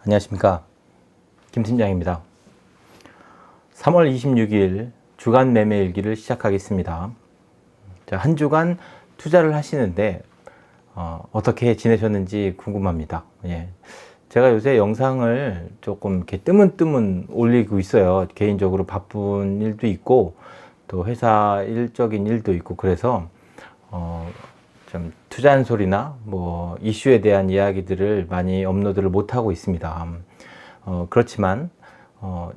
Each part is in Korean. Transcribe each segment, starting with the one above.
안녕하십니까, 김 팀장입니다. 3월 26일 주간 매매 일기를 시작하겠습니다. 자, 한 주간 투자를 하시는데 어떻게 지내셨는지 궁금합니다. 예. 제가 요새 영상을 조금 이렇게 뜨문뜨문 올리고 있어요. 개인적으로 바쁜 일도 있고 또 회사 일적인 일도 있고, 그래서 좀 투자한 소리나 뭐 이슈에 대한 이야기들을 많이 업로드를 못 하고 있습니다. 그렇지만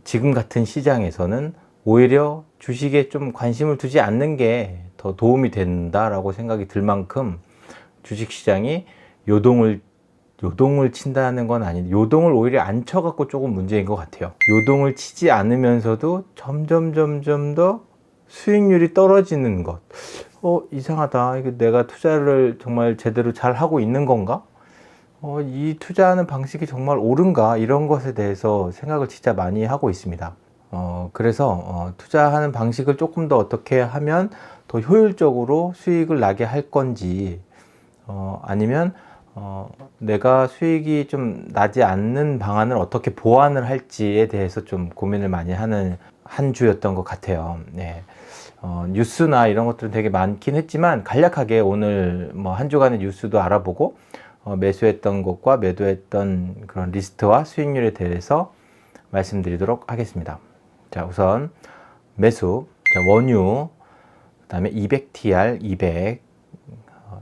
지금 같은 시장에서는 오히려 주식에 좀 관심을 두지 않는 게 더 도움이 된다라고 생각이 들 만큼 주식 시장이 요동을 친다는 건 아닌데, 요동을 오히려 안 쳐갖고 조금 문제인 것 같아요. 요동을 치지 않으면서도 점점 더 수익률이 떨어지는 것. 이상하다. 이거 내가 투자를 정말 제대로 잘 하고 있는 건가? 이 투자하는 방식이 정말 옳은가? 이런 것에 대해서 생각을 진짜 많이 하고 있습니다. 그래서 투자하는 방식을 조금 더 어떻게 하면 더 효율적으로 수익을 나게 할 건지, 아니면 내가 수익이 좀 나지 않는 방안을 어떻게 보완을 할지에 대해서 좀 고민을 많이 하는 한 주였던 것 같아요. 네. 뉴스나 이런 것들은 되게 많긴 했지만 간략하게 오늘 뭐 한 주간의 뉴스도 알아보고 매수했던 것과 매도했던 그런 리스트와 수익률에 대해서 말씀드리도록 하겠습니다. 자, 우선 매수, 원유, 그 다음에 200TR 200,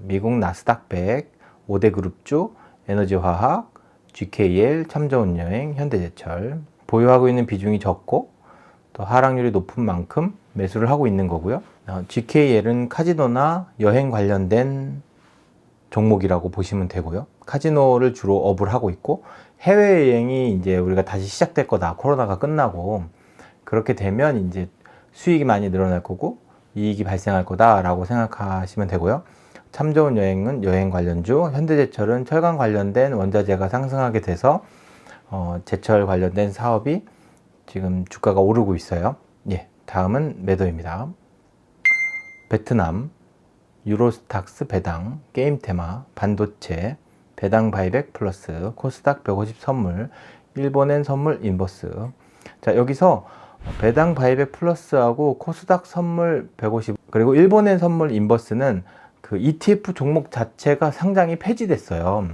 미국 나스닥 100, 5대 그룹주, 에너지화학, GKL, 참저운여행, 현대제철. 보유하고 있는 비중이 적고 또 하락률이 높은 만큼 매수를 하고 있는 거고요. GKL은 카지노나 여행 관련된 종목이라고 보시면 되고요. 카지노를 주로 업을 하고 있고, 해외여행이 이제 우리가 다시 시작될 거다. 코로나가 끝나고 그렇게 되면 이제 수익이 많이 늘어날 거고 이익이 발생할 거다라고 생각하시면 되고요. 참 좋은 여행은 여행 관련주, 현대제철은 철강 관련된 원자재가 상승하게 돼서 제철 관련된 사업이 지금 주가가 오르고 있어요. 예, 다음은 매도입니다. 베트남, 유로스탁스 배당, 게임테마, 반도체, 배당 바이백 플러스, 코스닥 150 선물, 일본엔 선물 인버스. 자, 여기서 배당 바이백 플러스하고 코스닥 선물 150, 그리고 일본엔 선물 인버스는 그 ETF 종목 자체가 상장이 폐지됐어요.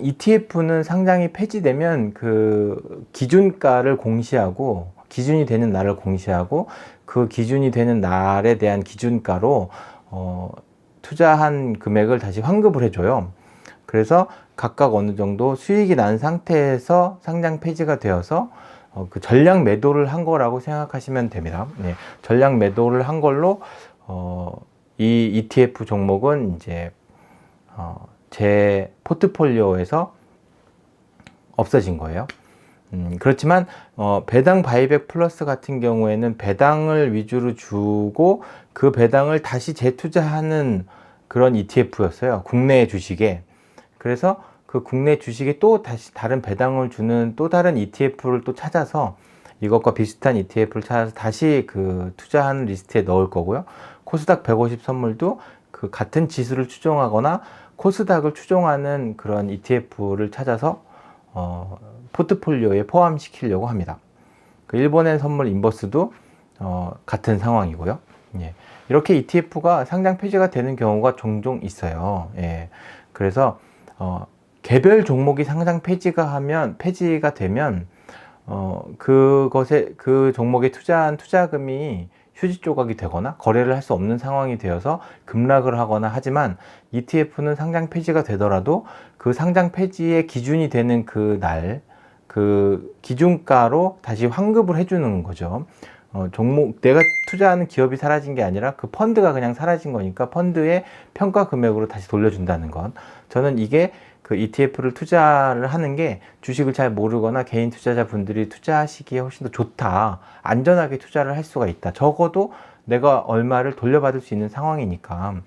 ETF는 상장이 폐지되면 그 기준가를 공시하고, 기준이 되는 날을 공시하고, 그 기준이 되는 날에 대한 기준가로 투자한 금액을 다시 환급을 해줘요. 그래서 각각 어느 정도 수익이 난 상태에서 상장 폐지가 되어서 그 전량 매도를 한 거라고 생각하시면 됩니다. 네, 전량 매도를 한 걸로 이 ETF 종목은 이제 제 포트폴리오에서 없어진 거예요. 그렇지만 배당 바이백 플러스 같은 경우에는 배당을 위주로 주고 그 배당을 다시 재투자하는 그런 ETF였어요. 국내 주식에. 그래서 그 국내 주식에 또 다시 다른 배당을 주는 또 다른 ETF를 또 찾아서 이것과 비슷한 ETF를 찾아서 다시 그 투자하는 리스트에 넣을 거고요. 코스닥 150 선물도 그 같은 지수를 추종하거나 코스닥을 추종하는 그런 ETF를 찾아서 포트폴리오에 포함시키려고 합니다. 그 일본엔 선물 인버스도 같은 상황이고요. 예. 이렇게 ETF가 상장 폐지가 되는 경우가 종종 있어요. 예. 그래서 개별 종목이 상장 폐지가 되면 그것에 그 종목에 투자한 투자금이 휴지 조각이 되거나 거래를 할 수 없는 상황이 되어서 급락을 하거나 하지만, ETF는 상장 폐지가 되더라도 그 상장 폐지의 기준이 되는 그 날, 그 기준가로 다시 환급을 해주는 거죠. 내가 투자하는 기업이 사라진 게 아니라 그 펀드가 그냥 사라진 거니까 펀드의 평가 금액으로 다시 돌려준다는 것. 저는 이게 그 ETF를 투자를 하는 게 주식을 잘 모르거나 개인 투자자분들이 투자하시기에 훨씬 더 좋다. 안전하게 투자를 할 수가 있다. 적어도 내가 얼마를 돌려받을 수 있는 상황이니까.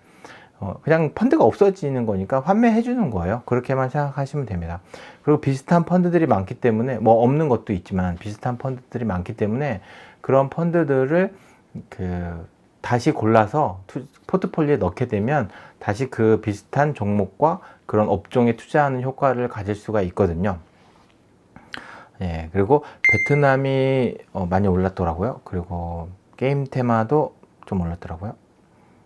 그냥 펀드가 없어지는 거니까 환매해 주는 거예요. 그렇게만 생각하시면 됩니다. 그리고 비슷한 펀드들이 많기 때문에, 뭐 없는 것도 있지만 비슷한 펀드들이 많기 때문에 그런 펀드들을 다시 골라서 포트폴리오에 넣게 되면 다시 그 비슷한 종목과 그런 업종에 투자하는 효과를 가질 수가 있거든요. 예, 그리고 베트남이 많이 올랐더라고요. 그리고 게임 테마도 좀 올랐더라고요.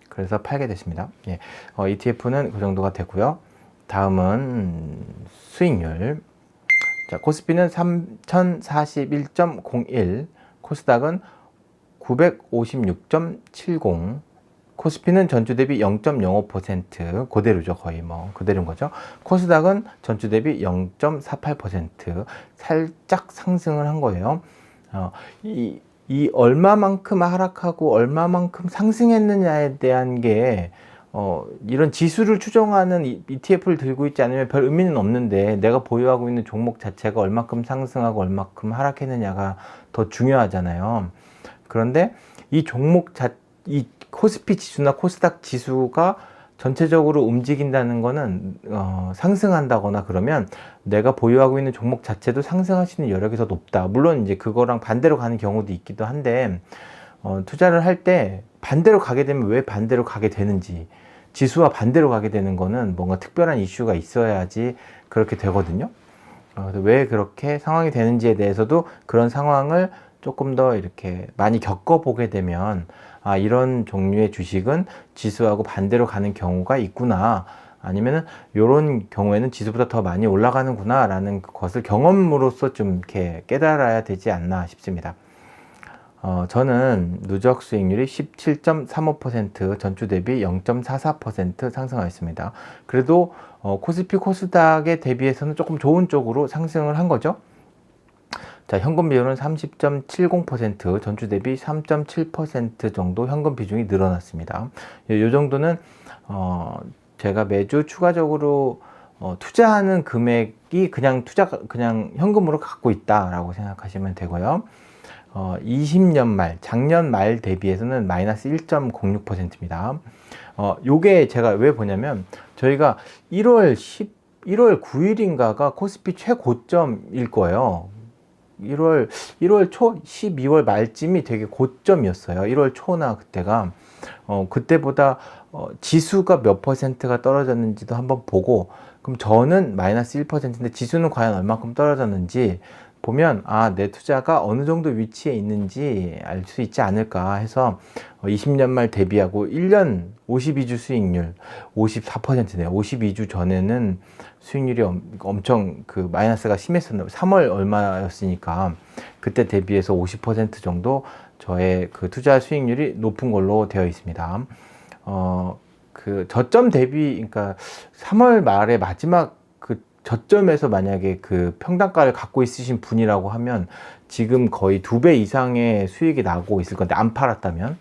그래서 팔게 됐습니다. 예, ETF는 그 정도가 되고요. 다음은 수익률. 자, 코스피는 3041.01, 코스닥은 956.70, 코스피는 전주 대비 0.05%, 그대로죠. 거의 뭐 그대로인 거죠. 코스닥은 전주 대비 0.48%, 살짝 상승을 한 거예요. 이 얼마만큼 하락하고 얼마만큼 상승했느냐에 대한 게 이런 지수를 추정하는 ETF를 들고 있지 않으면 별 의미는 없는데, 내가 보유하고 있는 종목 자체가 얼마큼 상승하고 얼마큼 하락했느냐가 더 중요하잖아요. 그런데 이 이 코스피 지수나 코스닥 지수가 전체적으로 움직인다는 거는 상승한다거나 그러면 내가 보유하고 있는 종목 자체도 상승할 수 있는 여력이 더 높다. 물론 이제 그거랑 반대로 가는 경우도 있기도 한데, 투자를 할 때 반대로 가게 되면 왜 반대로 가게 되는지, 지수와 반대로 가게 되는 거는 뭔가 특별한 이슈가 있어야지 그렇게 되거든요. 왜 그렇게 상황이 되는지에 대해서도 그런 상황을 조금 더 이렇게 많이 겪어보게 되면, 아, 이런 종류의 주식은 지수하고 반대로 가는 경우가 있구나, 아니면은 이런 경우에는 지수보다 더 많이 올라가는구나 라는 것을 경험으로써 좀 이렇게 깨달아야 되지 않나 싶습니다. 저는 누적 수익률이 17.35%, 전주 대비 0.44% 상승하였습니다. 그래도 코스피 코스닥에 대비해서는 조금 좋은 쪽으로 상승을 한 거죠. 자, 현금 비율은 30.70%, 전주 대비 3.7% 정도 현금 비중이 늘어났습니다. 이 정도는 제가 매주 추가적으로 투자하는 금액이 그냥 현금으로 갖고 있다라고 생각하시면 되고요. 20년 말, 작년 말 대비해서는 마이너스 1.06%입니다. 요게 제가 왜 보냐면, 저희가 1월 9일인가가 코스피 최고점일 거예요. 1월 초, 12월 말쯤이 되게 고점이었어요. 1월 초나 그때가. 그때보다 지수가 몇 퍼센트가 떨어졌는지도 한번 보고, 그럼 저는 마이너스 1%인데 지수는 과연 얼마큼 떨어졌는지 보면, 아, 내 투자가 어느 정도 위치에 있는지 알 수 있지 않을까 해서 20년 말 대비하고 1년 52주 수익률 54%네요. 52주 전에는 수익률이 엄청 그 마이너스가 심했었나요? 3월 얼마였으니까 그때 대비해서 50% 정도 저의 그 투자 수익률이 높은 걸로 되어 있습니다. 그 저점 대비, 그러니까 3월 말에 마지막 그 저점에서 만약에 그 평단가를 갖고 있으신 분이라고 하면 지금 거의 2배 이상의 수익이 나고 있을 건데, 안 팔았다면.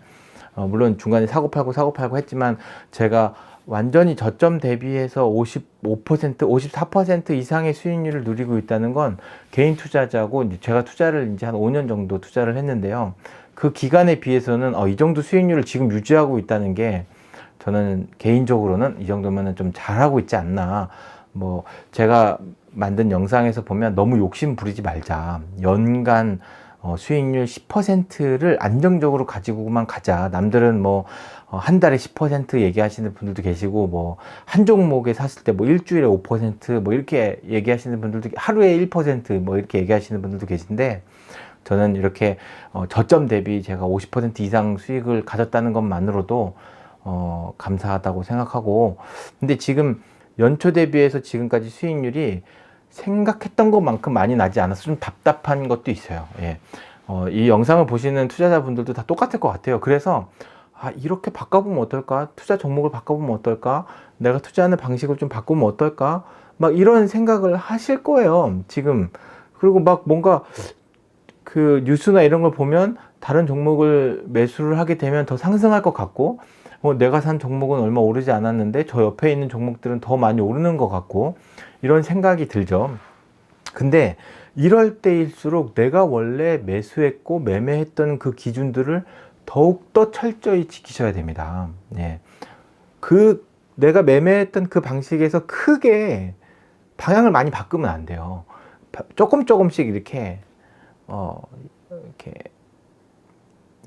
물론 중간에 사고 팔고 했지만, 제가 완전히 저점 대비해서 55%, 54% 이상의 수익률을 누리고 있다는 건 개인 투자자고, 이제 제가 투자를 이제 한 5년 정도 투자를 했는데요. 그 기간에 비해서는 이 정도 수익률을 지금 유지하고 있다는 게, 저는 개인적으로는 이 정도면은 좀 잘하고 있지 않나. 뭐 제가 만든 영상에서 보면 너무 욕심 부리지 말자. 연간 수익률 10%를 안정적으로 가지고만 가자. 남들은 뭐 한 달에 10% 얘기하시는 분들도 계시고, 뭐 한 종목에 샀을 때 뭐 일주일에 5% 이렇게 얘기하시는 분들도, 하루에 1% 이렇게 얘기하시는 분들도 계신데, 저는 이렇게 저점 대비 제가 50% 이상 수익을 가졌다는 것만으로도 감사하다고 생각하고, 근데 지금 연초 대비해서 지금까지 수익률이 생각했던 것만큼 많이 나지 않아서 좀 답답한 것도 있어요. 예. 이 영상을 보시는 투자자분들도 다 똑같을 것 같아요. 그래서 이렇게 바꿔보면 어떨까? 투자 종목을 바꿔보면 어떨까? 내가 투자하는 방식을 좀 바꾸면 어떨까? 막 이런 생각을 하실 거예요, 지금. 그리고 막 뭔가 그 뉴스나 이런 걸 보면 다른 종목을 매수를 하게 되면 더 상승할 것 같고, 내가 산 종목은 얼마 오르지 않았는데 저 옆에 있는 종목들은 더 많이 오르는 것 같고, 이런 생각이 들죠. 근데 이럴 때일수록 내가 원래 매수했고 매매했던 그 기준들을 더욱더 철저히 지키셔야 됩니다. 예. 내가 매매했던 그 방식에서 크게 방향을 많이 바꾸면 안 돼요. 조금씩 이렇게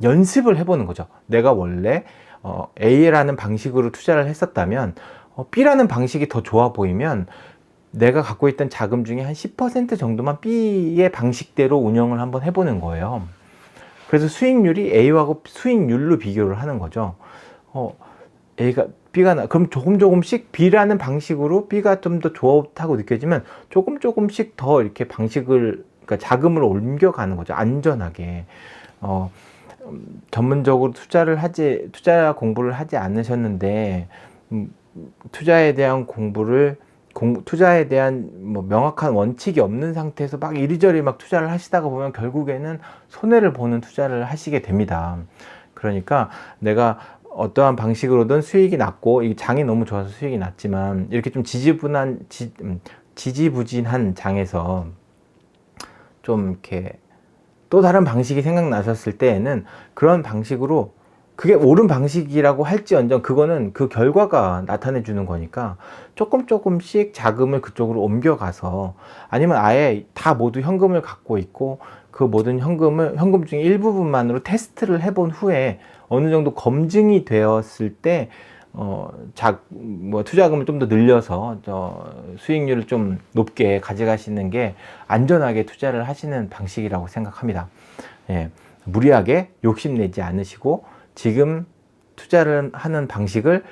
연습을 해보는 거죠. 내가 원래 A라는 방식으로 투자를 했었다면 B라는 방식이 더 좋아 보이면 내가 갖고 있던 자금 중에 한 10% 정도만 B의 방식대로 운영을 한번 해보는 거예요. 그래서 수익률이 A하고 수익률로 비교를 하는 거죠. 그럼 조금씩 B라는 방식으로 B가 좀 더 좋다고 느껴지면 조금씩 더 이렇게 그러니까 자금을 옮겨가는 거죠. 안전하게. 전문적으로 투자 공부를 하지 않으셨는데, 투자에 대한 투자에 대한 뭐 명확한 원칙이 없는 상태에서 막 이리저리 막 투자를 하시다가 보면 결국에는 손해를 보는 투자를 하시게 됩니다. 그러니까 내가 어떠한 방식으로든 수익이 났고, 이 장이 너무 좋아서 수익이 났지만, 이렇게 좀 지지부진한 장에서 좀 이렇게 또 다른 방식이 생각나셨을 때에는 그런 방식으로, 그게 옳은 방식이라고 할지언정 그거는 그 결과가 나타내 주는 거니까 조금씩 자금을 그쪽으로 옮겨가서, 아니면 아예 다 모두 현금을 갖고 있고 그 모든 현금 중에 일부분만으로 테스트를 해본 후에 어느 정도 검증이 되었을 때 투자금을 좀 더 늘려서 수익률을 좀 높게 가져가시는 게 안전하게 투자를 하시는 방식이라고 생각합니다. 예, 무리하게 욕심내지 않으시고 지금 투자를 하는 방식을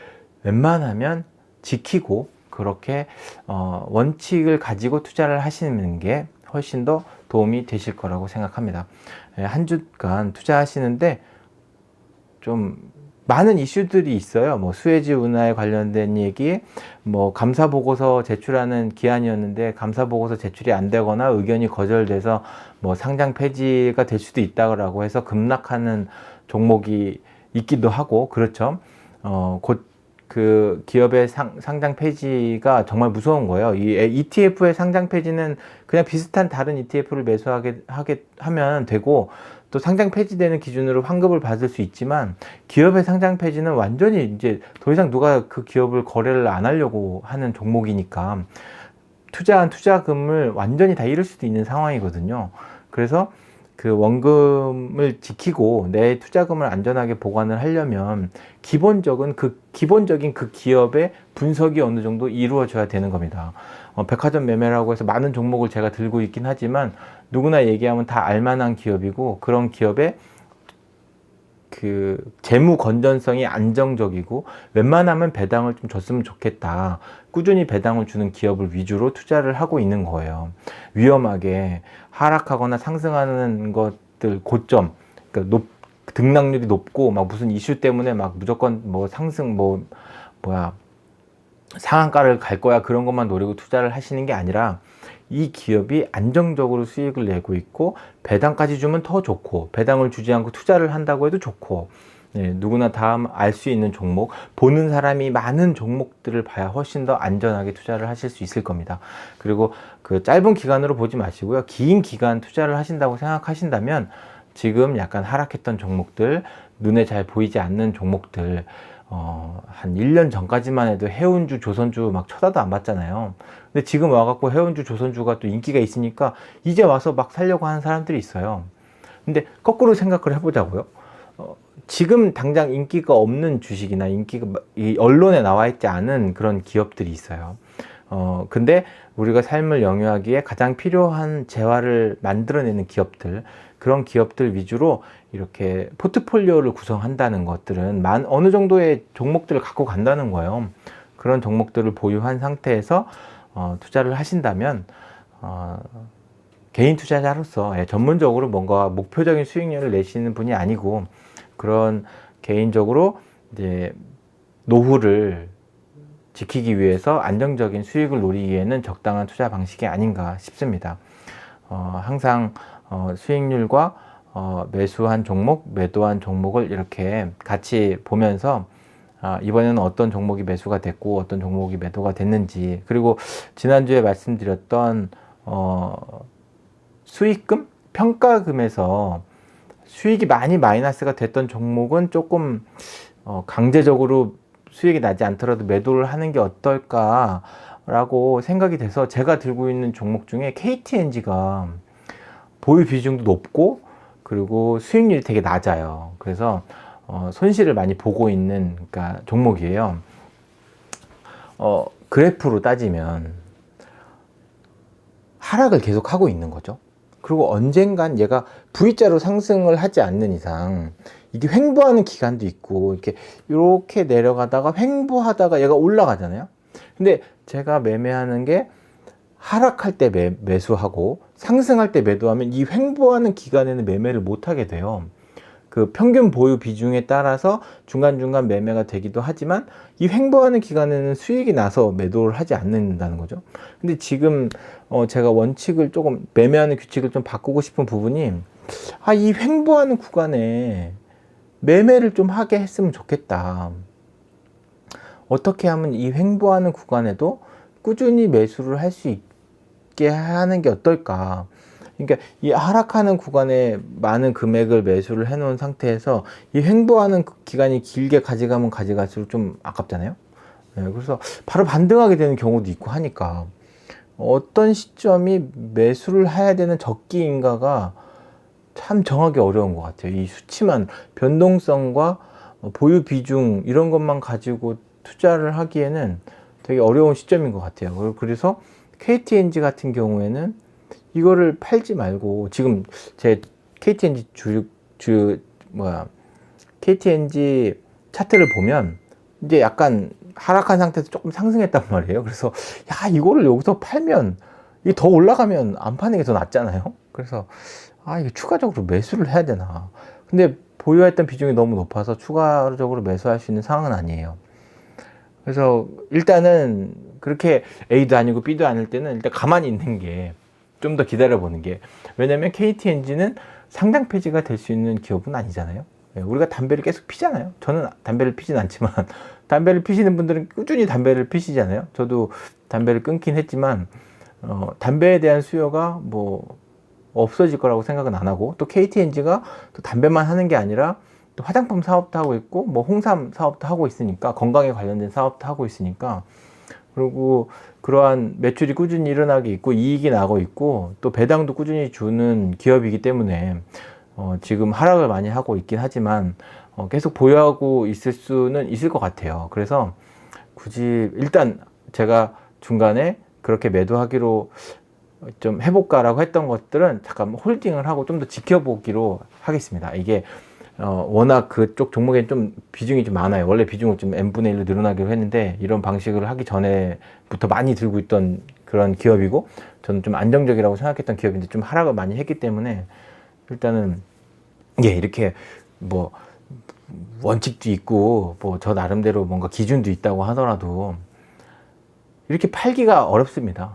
웬만하면 지키고 그렇게 원칙을 가지고 투자를 하시는 게 훨씬 더 도움이 되실 거라고 생각합니다. 예, 한 주간 투자하시는데 좀 많은 이슈들이 있어요. 뭐 수혜지 운하에 관련된 얘기, 뭐 감사 보고서 제출하는 기한이었는데 감사 보고서 제출이 안 되거나 의견이 거절돼서 뭐 상장 폐지가 될 수도 있다고 해서 급락하는 종목이 있기도 하고, 그렇죠. 곧 그 기업의 상장 폐지가 정말 무서운 거예요. 이 ETF의 상장 폐지는 그냥 비슷한 다른 ETF를 하면 되고, 또 상장 폐지되는 기준으로 환급을 받을 수 있지만, 기업의 상장 폐지는 완전히 이제 더 이상 누가 그 기업을 거래를 안 하려고 하는 종목이니까 투자한 투자금을 완전히 다 잃을 수도 있는 상황이거든요. 그래서 그 원금을 지키고 내 투자금을 안전하게 보관을 하려면 기본적인 그 기업의 분석이 어느 정도 이루어져야 되는 겁니다. 백화점 매매라고 해서 많은 종목을 제가 들고 있긴 하지만 누구나 얘기하면 다 알만한 기업이고, 그런 기업의 그 재무 건전성이 안정적이고 웬만하면 배당을 좀 줬으면 좋겠다, 꾸준히 배당을 주는 기업을 위주로 투자를 하고 있는 거예요. 위험하게 하락하거나 상승하는 것들 고점, 그러니까 등락률이 높고 막 무슨 이슈 때문에 막 무조건 뭐 상승 상한가를 갈 거야, 그런 것만 노리고 투자를 하시는 게 아니라 이 기업이 안정적으로 수익을 내고 있고 배당까지 주면 더 좋고, 배당을 주지 않고 투자를 한다고 해도 좋고, 누구나 다 알 수 있는 종목, 보는 사람이 많은 종목들을 봐야 훨씬 더 안전하게 투자를 하실 수 있을 겁니다. 그리고 그 짧은 기간으로 보지 마시고요, 긴 기간 투자를 하신다고 생각하신다면 지금 약간 하락했던 종목들, 눈에 잘 보이지 않는 종목들, 한 1년 전까지만 해도 해운주, 조선주 막 쳐다도 안 봤잖아요. 근데 지금 와갖고 해운주, 조선주가 또 인기가 있으니까 이제 와서 막 살려고 하는 사람들이 있어요. 근데 거꾸로 생각을 해보자고요. 지금 당장 인기가 없는 주식이나 이 언론에 나와 있지 않은 그런 기업들이 있어요. 근데 우리가 삶을 영위하기에 가장 필요한 재화를 만들어내는 기업들, 그런 기업들 위주로 이렇게 포트폴리오를 구성한다는 것들은 어느 정도의 종목들을 갖고 간다는 거예요. 그런 종목들을 보유한 상태에서 투자를 하신다면 개인 투자자로서 전문적으로 뭔가 목표적인 수익률을 내시는 분이 아니고, 그런 개인적으로 이제 노후를 지키기 위해서 안정적인 수익을 노리기에는 적당한 투자 방식이 아닌가 싶습니다. 항상 수익률과 매수한 종목, 매도한 종목을 이렇게 같이 보면서 이번에는 어떤 종목이 매수가 됐고 어떤 종목이 매도가 됐는지, 그리고 지난주에 말씀드렸던 수익금? 평가금에서 수익이 많이 마이너스가 됐던 종목은 조금 강제적으로 수익이 나지 않더라도 매도를 하는 게 어떨까 라고 생각이 돼서 제가 들고 있는 종목 중에 KTNG가 보유 비중도 높고 그리고 수익률이 되게 낮아요. 그래서 손실을 많이 보고 있는 그러니까 종목이에요. 그래프로 따지면 하락을 계속 하고 있는 거죠. 그리고 언젠간 얘가 V자로 상승을 하지 않는 이상 이게 횡보하는 기간도 있고 이렇게 내려가다가 횡보하다가 얘가 올라가잖아요. 근데 제가 매매하는 게 하락할 때 매수하고 상승할 때 매도하면 이 횡보하는 기간에는 매매를 못 하게 돼요. 그 평균 보유 비중에 따라서 중간중간 매매가 되기도 하지만 이 횡보하는 기간에는 수익이 나서 매도를 하지 않는다는 거죠. 근데 지금 제가 원칙을 조금 매매하는 규칙을 좀 바꾸고 싶은 부분이 이 횡보하는 구간에 매매를 좀 하게 했으면 좋겠다. 어떻게 하면 이 횡보하는 구간에도 꾸준히 매수를 할 수 있게 하는 게 어떨까. 그러니까 이 하락하는 구간에 많은 금액을 매수를 해 놓은 상태에서 이 횡보하는 기간이 길게 가져가면 가져갈수록 좀 아깝잖아요. 네, 그래서 바로 반등하게 되는 경우도 있고 하니까 어떤 시점이 매수를 해야 되는 적기인가가 참 정하기 어려운 것 같아요. 이 수치만 변동성과 보유 비중 이런 것만 가지고 투자를 하기에는 되게 어려운 시점인 것 같아요. 그래서 KTNG 같은 경우에는 이거를 팔지 말고 지금 제 KTNG KTNG 차트를 보면 이제 약간 하락한 상태에서 조금 상승했단 말이에요. 그래서 이거를 여기서 팔면 이게 더 올라가면 안 파는 게 더 낫잖아요. 그래서 이게 추가적으로 매수를 해야 되나. 근데 보유했던 비중이 너무 높아서 추가적으로 매수할 수 있는 상황은 아니에요. 그래서 일단은 그렇게 A도 아니고 B도 아닐 때는 일단 가만히 있는 게 좀 더 기다려보는 게, 왜냐면 KTNG는 상장 폐지가 될 수 있는 기업은 아니잖아요. 우리가 담배를 계속 피잖아요. 저는 담배를 피진 않지만 담배를 피시는 분들은 꾸준히 담배를 피시잖아요. 저도 담배를 끊긴 했지만 담배에 대한 수요가 뭐 없어질 거라고 생각은 안 하고, 또 KTNG가 또 담배만 하는 게 아니라 또 화장품 사업도 하고 있고 뭐 홍삼 사업도 하고 있으니까, 건강에 관련된 사업도 하고 있으니까, 그리고 그러한 매출이 꾸준히 일어나게 있고 이익이 나고 있고 또 배당도 꾸준히 주는 기업이기 때문에 지금 하락을 많이 하고 있긴 하지만 계속 보유하고 있을 수는 있을 것 같아요. 그래서 굳이 일단 제가 중간에 그렇게 매도하기로 좀 해볼까라고 했던 것들은 잠깐 홀딩을 하고 좀 더 지켜보기로 하겠습니다. 이게 워낙 그쪽 종목에 좀 비중이 좀 많아요. 원래 비중을 좀 n분의 1로 늘어나기로 했는데 이런 방식을 하기 전에부터 많이 들고 있던 그런 기업이고, 저는 좀 안정적이라고 생각했던 기업인데 좀 하락을 많이 했기 때문에 일단은 이렇게 뭐 원칙도 있고 뭐 저 나름대로 뭔가 기준도 있다고 하더라도 이렇게 팔기가 어렵습니다.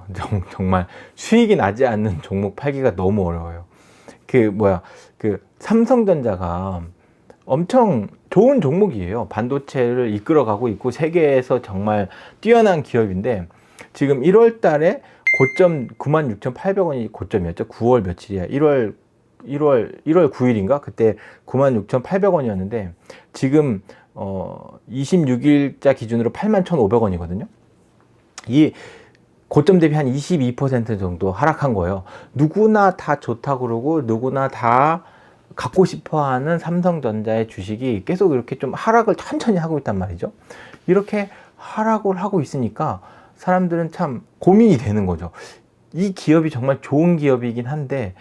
정말 수익이 나지 않는 종목 팔기가 너무 어려워요. 그 삼성전자가 엄청 좋은 종목이에요. 반도체를 이끌어가고 있고 세계에서 정말 뛰어난 기업인데 지금 1월 달에 고점 96,800원이 고점이었죠. 9월 며칠이야. 1월 9일인가? 그때 96,800원이었는데 지금 26일자 기준으로 81,500원이거든요. 이 고점 대비 한 22% 정도 하락한 거예요. 누구나 다 좋다고 그러고 누구나 다 갖고 싶어 하는 삼성전자의 주식이 계속 이렇게 좀 하락을 천천히 하고 있단 말이죠. 이렇게 하락을 하고 있으니까 사람들은 참 고민이 되는 거죠. 이 기업이 정말 좋은 기업이긴 한데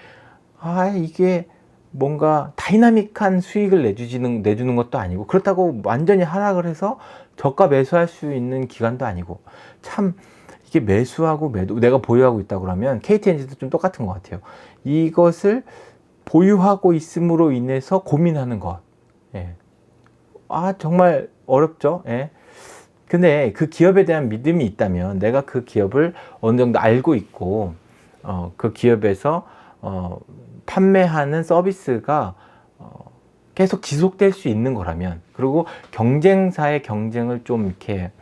이게 뭔가 다이나믹한 수익을 내주는 것도 아니고, 그렇다고 완전히 하락을 해서 저가 매수할 수 있는 기간도 아니고, 참 이게 매수하고 매도, 내가 보유하고 있다고 그러면 KTNG도 좀 똑같은 것 같아요. 이것을 보유하고 있음으로 인해서 고민하는 것. 정말 어렵죠. 근데 그 기업에 대한 믿음이 있다면, 내가 그 기업을 어느 정도 알고 있고 그 기업에서 판매하는 서비스가 계속 지속될 수 있는 거라면, 그리고 경쟁사의 경쟁을 좀 이렇게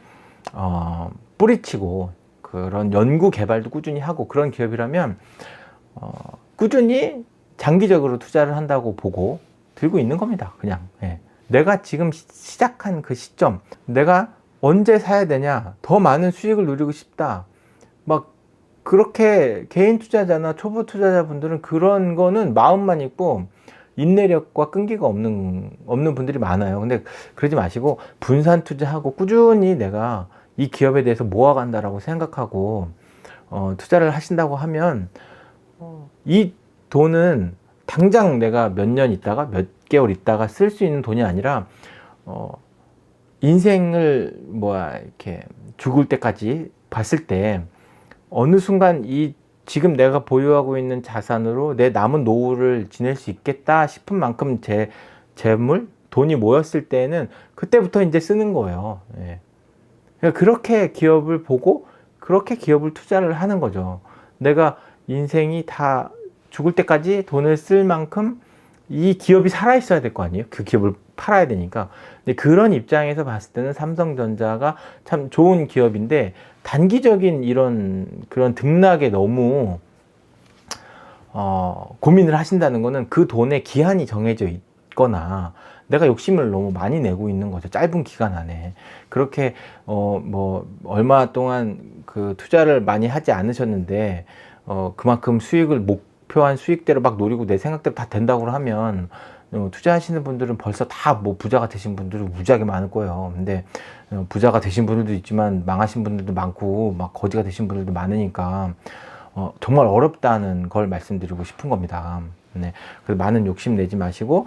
뿌리치고 그런 연구 개발도 꾸준히 하고 그런 기업이라면 꾸준히 장기적으로 투자를 한다고 보고 들고 있는 겁니다. 그냥 내가 지금 시작한 그 시점, 내가 언제 사야 되냐, 더 많은 수익을 누리고 싶다, 막 그렇게 개인 투자자나 초보 투자자분들은 그런 거는 마음만 있고 인내력과 끈기가 없는 분들이 많아요. 근데 그러지 마시고 분산 투자하고 꾸준히 내가 이 기업에 대해서 모아간다라고 생각하고 투자를 하신다고 하면 이 돈은 당장 내가 몇 년 있다가 몇 개월 있다가 쓸 수 있는 돈이 아니라 인생을 이렇게 죽을 때까지 봤을 때 어느 순간 이 지금 내가 보유하고 있는 자산으로 내 남은 노후를 지낼 수 있겠다 싶은 만큼 재물, 돈이 모였을 때는 그때부터 이제 쓰는 거예요. 예. 그러니까 그렇게 기업을 보고 그렇게 기업을 투자를 하는 거죠. 내가 인생이 다 죽을 때까지 돈을 쓸 만큼 이 기업이 살아있어야 될 거 아니에요? 그 기업을 팔아야 되니까. 근데 그런 입장에서 봤을 때는 삼성전자가 참 좋은 기업인데 단기적인 그런 등락에 너무 고민을 하신다는 거는 그 돈의 기한이 정해져 있거나 내가 욕심을 너무 많이 내고 있는 거죠. 짧은 기간 안에. 그렇게 얼마 동안 그 투자를 많이 하지 않으셨는데 그만큼 수익을 목표한 수익대로 막 노리고 내 생각대로 다 된다고 하면 투자하시는 분들은 벌써 다 부자가 되신 분들은 무지하게 많을 거예요. 근데 부자가 되신 분들도 있지만 망하신 분들도 많고 막 거지가 되신 분들도 많으니까 정말 어렵다는 걸 말씀드리고 싶은 겁니다. 네. 그래서 많은 욕심 내지 마시고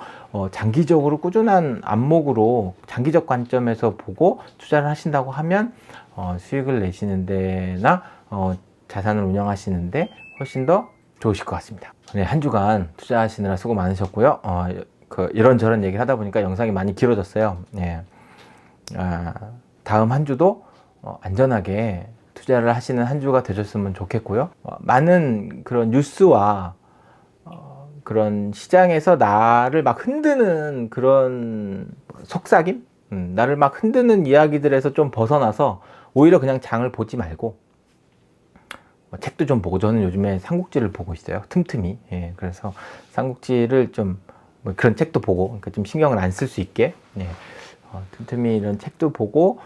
장기적으로 꾸준한 안목으로 장기적 관점에서 보고 투자를 하신다고 하면 수익을 내시는 데나 자산을 운영하시는데 훨씬 더 좋으실 것 같습니다. 네, 한 주간 투자하시느라 수고 많으셨고요. 이런저런 얘기를 하다 보니까 영상이 많이 길어졌어요. 네. 다음 한 주도 안전하게 투자를 하시는 한 주가 되셨으면 좋겠고요. 많은 그런 뉴스와 그런 시장에서 나를 막 흔드는 그런 속삭임? 나를 막 흔드는 이야기들에서 좀 벗어나서 오히려 그냥 장을 보지 말고 책도 좀 보고, 저는 요즘에 삼국지를 보고 있어요. 틈틈이. 예, 그래서 삼국지를 좀 그런 책도 보고, 그러니까 좀 신경을 안 쓸 수 있게, 예, 틈틈이 이런 책도 보고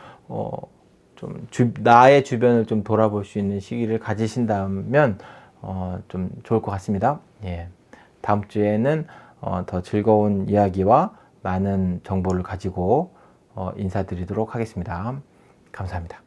좀 나의 주변을 좀 돌아볼 수 있는 시기를 가지신다면 좀 좋을 것 같습니다. 예, 다음 주에는 더 즐거운 이야기와 많은 정보를 가지고 인사드리도록 하겠습니다. 감사합니다.